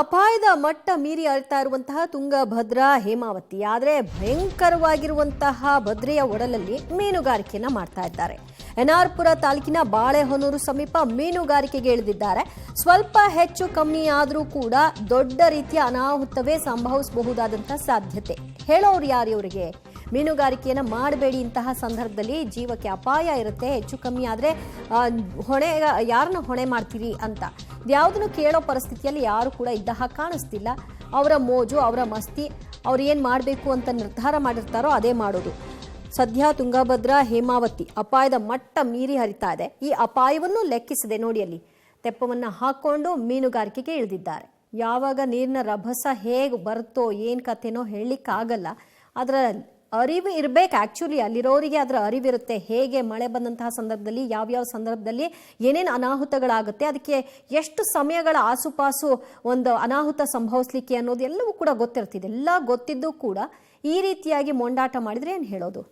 ಅಪಾಯದ ಮಟ್ಟ ಮೀರಿ ಹರಿತಾ ಇರುವಂತಹ ತುಂಗಭದ್ರಾ ಹೇಮಾವತಿ ಆದರೆ ಭಯಂಕರವಾಗಿರುವಂತಹ ಭದ್ರೆಯ ಒಡಲಲ್ಲಿ ಮೀನುಗಾರಿಕೆಯನ್ನ ಮಾಡ್ತಾ ಇದ್ದಾರೆ. ಎನ್ಆರ್ಪುರ ತಾಲೂಕಿನ ಬಾಳೆಹೊನ್ನೂರು ಸಮೀಪ ಮೀನುಗಾರಿಕೆಗೆ ಇಳಿದಿದ್ದಾರೆ. ಸ್ವಲ್ಪ ಹೆಚ್ಚು ಕಮ್ಮಿ ಆದರೂ ಕೂಡ ದೊಡ್ಡ ರೀತಿಯ ಅನಾಹುತವೇ ಸಂಭವಿಸಬಹುದಾದಂತಹ ಸಾಧ್ಯತೆ. ಹೇಳೋರು ಯಾರು ಇವರಿಗೆ? ಮೀನುಗಾರಿಕೆಯನ್ನು ಮಾಡಬೇಡಿ, ಇಂತಹ ಸಂದರ್ಭದಲ್ಲಿ ಜೀವಕ್ಕೆ ಅಪಾಯ ಇರುತ್ತೆ, ಹೆಚ್ಚು ಕಮ್ಮಿ ಆದರೆ ಯಾರನ್ನ ಹೊಣೆ ಮಾಡ್ತೀರಿ ಅಂತ ಯಾವುದನ್ನು ಕೇಳೋ ಪರಿಸ್ಥಿತಿಯಲ್ಲಿ ಯಾರು ಕೂಡ ಇದ್ದ ಹಾಗೆ ಕಾಣಿಸ್ತಿಲ್ಲ. ಅವರ ಮೋಜು, ಅವರ ಮಸ್ತಿ, ಅವ್ರು ಏನು ಮಾಡಬೇಕು ಅಂತ ನಿರ್ಧಾರ ಮಾಡಿರ್ತಾರೋ ಅದೇ ಮಾಡೋದು. ಸದ್ಯ ತುಂಗಭದ್ರಾ ಹೇಮಾವತಿ ಅಪಾಯದ ಮಟ್ಟ ಮೀರಿ ಹರಿತಾ ಇದೆ. ಈ ಅಪಾಯವನ್ನು ಲೆಕ್ಕಿಸದೆ ನೋಡಿ ಅಲ್ಲಿ ತೆಪ್ಪವನ್ನು ಹಾಕೊಂಡು ಮೀನುಗಾರಿಕೆಗೆ ಇಳಿದಿದ್ದಾರೆ. ಯಾವಾಗ ನೀರಿನ ರಭಸ ಹೇಗೆ ಬರುತ್ತೋ ಏನು ಕಥೆನೋ ಹೇಳಲಿಕ್ಕಾಗಲ್ಲ. ಅದರ ಅರಿವು ಇರಬೇಕು. ಆ್ಯಕ್ಚುಲಿ ಅಲ್ಲಿರೋರಿಗೆ ಅದರ ಅರಿವಿರುತ್ತೆ. ಹೇಗೆ ಮಳೆ ಬಂದಂತಹ ಸಂದರ್ಭದಲ್ಲಿ ಯಾವ್ಯಾವ ಸಂದರ್ಭದಲ್ಲಿ ಏನೇನು ಅನಾಹುತಗಳಾಗುತ್ತೆ, ಅದಕ್ಕೆ ಎಷ್ಟು ಸಮಯಗಳ ಆಸುಪಾಸು ಒಂದು ಅನಾಹುತ ಸಂಭವಿಸ್ಲಿಕ್ಕೆ ಅನ್ನೋದು ಎಲ್ಲವೂ ಕೂಡ ಗೊತ್ತಿರ್ತಿದೆ. ಎಲ್ಲ ಗೊತ್ತಿದ್ದು ಕೂಡ ಈ ರೀತಿಯಾಗಿ ಮೊಂಡಾಟ ಮಾಡಿದರೆ ಏನು ಹೇಳೋದು?